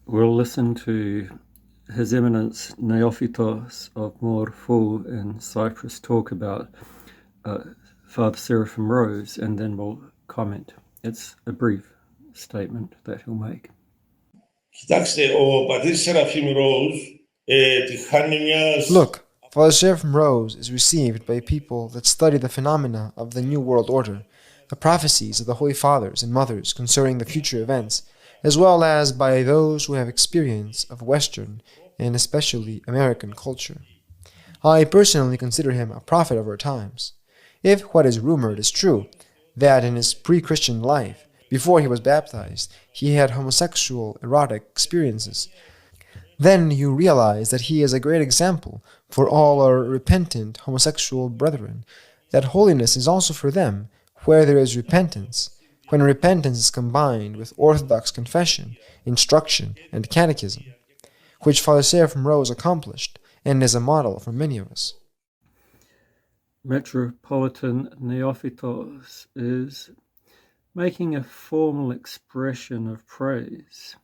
We'll listen to His Eminence Neophytos of Morpho in Cyprus talk about Father Seraphim Rose, and then we'll comment. It's a brief statement that he'll make. Κοιτάξτε, ο πατήρ Σεραφείμ Rose τη χάνει μιας. Look, Father Seraphim Rose is received by people that study the phenomena of the New World Order, the prophecies of the Holy Fathers and Mothers concerning the future events, as well as by those who have experience of Western and especially American culture. I personally consider him a prophet of our times. If what is rumored is true, that in his pre-Christian life, before he was baptized, he had homosexual erotic experiences, then you realize that he is a great example for all our repentant homosexual brethren, that holiness is also for them where there is repentance, when repentance is combined with orthodox confession, instruction, and catechism, which Father Seraphim Rose accomplished, and is a model for many of us. Metropolitan Neophytos is making a formal expression of praise,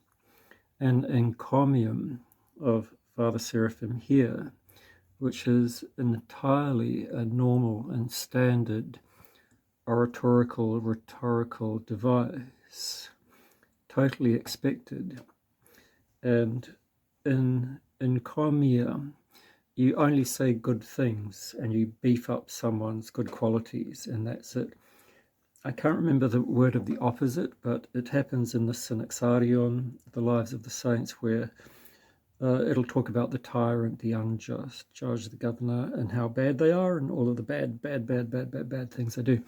an encomium of Father Seraphim here, which is entirely a normal and standard oratorical, rhetorical device, totally expected. And in encomium, you only say good things and you beef up someone's good qualities, and that's it. I can't remember the word of the opposite, but it happens in the Synaxarion, the Lives of the Saints, where it'll talk about the tyrant, the unjust judge, the governor, and how bad they are, and all of the bad things they do.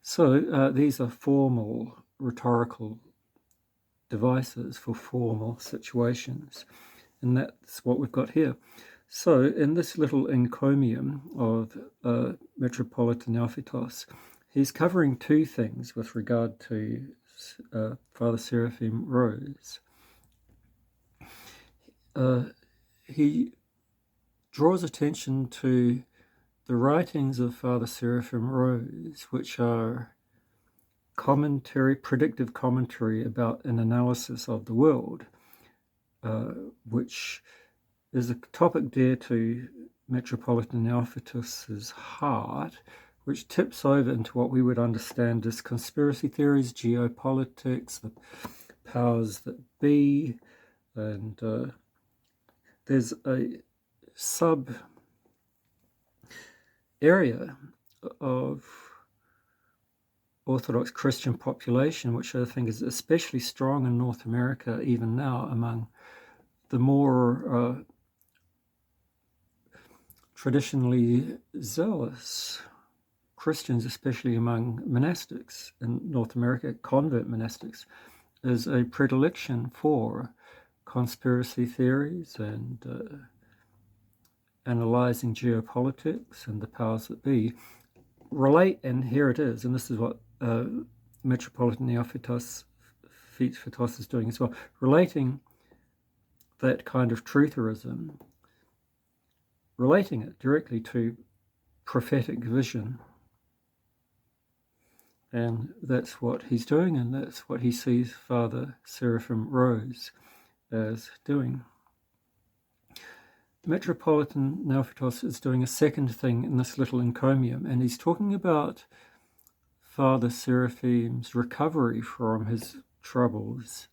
So these are formal rhetorical devices for formal situations, and that's what we've got here. So in this little encomium of Metropolitan Neophytos, he's covering two things with regard to Father Seraphim Rose. He draws attention to the writings of Father Seraphim Rose, which are predictive commentary about an analysis of the world, which is a topic dear to Metropolitan Neophytos' heart, which tips over into what we would understand as conspiracy theories, geopolitics, the powers that be, and there's a sub area of Orthodox Christian population, which I think is especially strong in North America even now among the more traditionally zealous Christians, especially among monastics in North America, convert monastics, is a predilection for conspiracy theories and analyzing geopolitics and the powers that be. And here it is, and this is what Metropolitan Neophytos is doing as well, relating that kind of trutherism, relating it directly to prophetic vision. And that's what he's doing, and that's what he sees Father Seraphim Rose as doing. Metropolitan Neophytos is doing a second thing in this little encomium, and he's talking about Father Seraphim's recovery from his troubles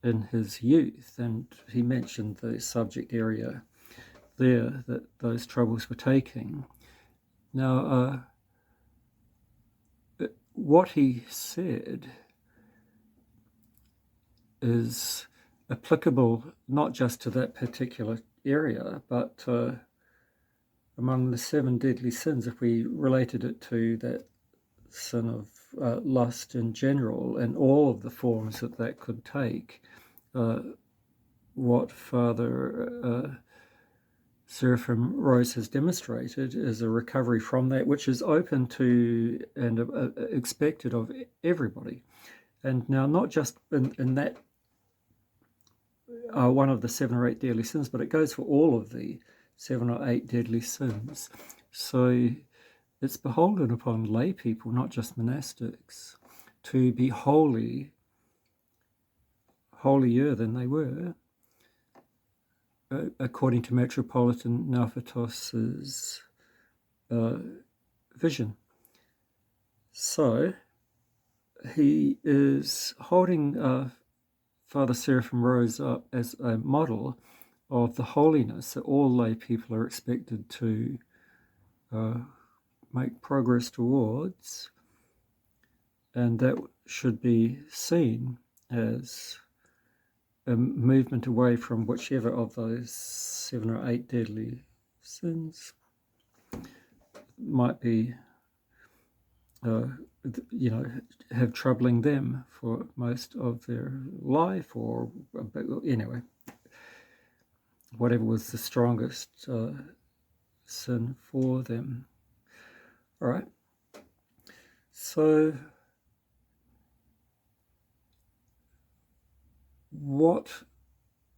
in his youth, and he mentioned the subject area there that those troubles were taking. Now, what he said is applicable not just to that particular area, but among the 7 deadly sins, if we related it to that sin of lust in general and all of the forms that that could take, what Father Seraphim Rose has demonstrated is a recovery from that, which is open to and expected of everybody. And now, not just in that one of the 7 or 8 deadly sins, but it goes for all of the 7 or 8 deadly sins. So it's beholden upon lay people, not just monastics, to be holy, holier than they were, according to Metropolitan Neophytos' vision. So he is holding Father Seraphim Rose up as a model of the holiness that all lay people are expected to make progress towards, and that should be seen as a movement away from whichever of those 7 or 8 deadly sins might be, have troubling them for most of their life, or anyway, whatever was the strongest sin for them. All right. So what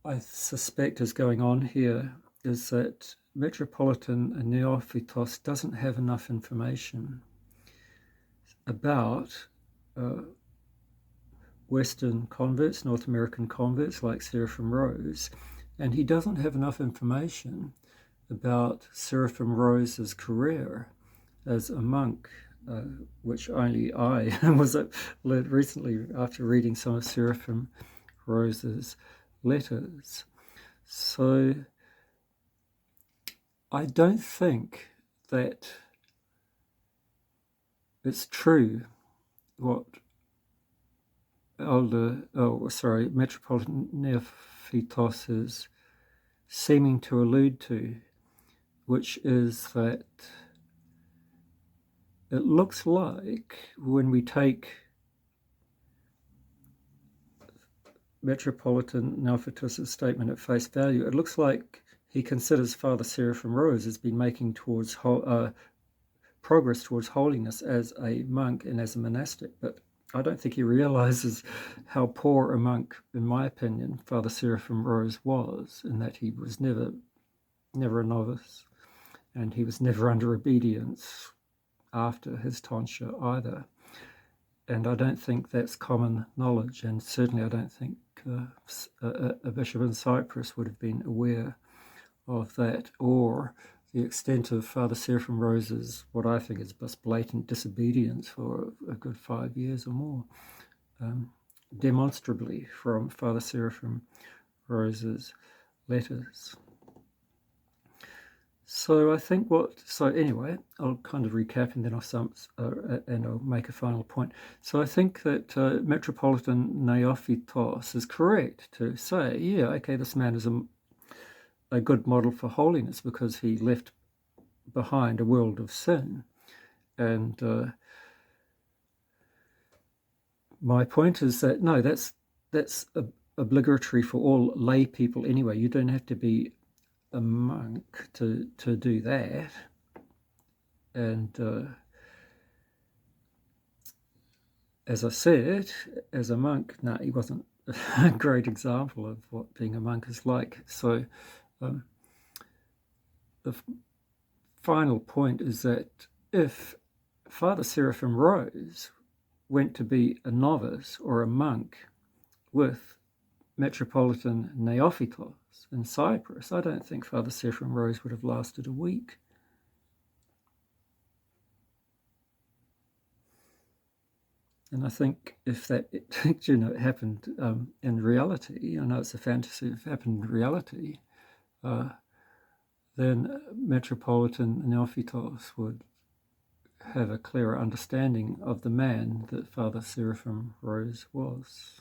I suspect is going on here is that Metropolitan Neophytos doesn't have enough information about Western converts, North American converts like Seraphim Rose, and he doesn't have enough information about Seraphim Rose's career as a monk, which only I was learned recently after reading some of Seraphim Rose's letters. So I don't think that it's true what Metropolitan Neophytos is seeming to allude to, which is that it looks like when we take Metropolitan Neophytos' statement at face value, it looks like he considers Father Seraphim Rose has been making towards progress towards holiness as a monk and as a monastic, but I don't think he realizes how poor a monk, in my opinion, Father Seraphim Rose was, in that he was never a novice, and he was never under obedience after his tonsure either. And I don't think that's common knowledge, and certainly I don't think a bishop in Cyprus would have been aware of that, or the extent of Father Seraphim Rose's, what I think is just blatant disobedience for a good 5 years or more, demonstrably from Father Seraphim Rose's letters. So I think anyway, I'll kind of recap and then I'll make a final point. So I think that Metropolitan Neophytos is correct to say, yeah, okay, this man is a good model for holiness because he left behind a world of sin. And my point is that, no, that's obligatory for all lay people anyway. You don't have to be a monk to do that. And as I said, as a monk, no, he wasn't a great example of what being a monk is like. So the final point is that if Father Seraphim Rose went to be a novice or a monk with Metropolitan Neophytos in Cyprus, I don't think Father Seraphim Rose would have lasted a week. And I think if that happened in reality, I know it's a fantasy, if it happened in reality, then Metropolitan Neophytos would have a clearer understanding of the man that Father Seraphim Rose was.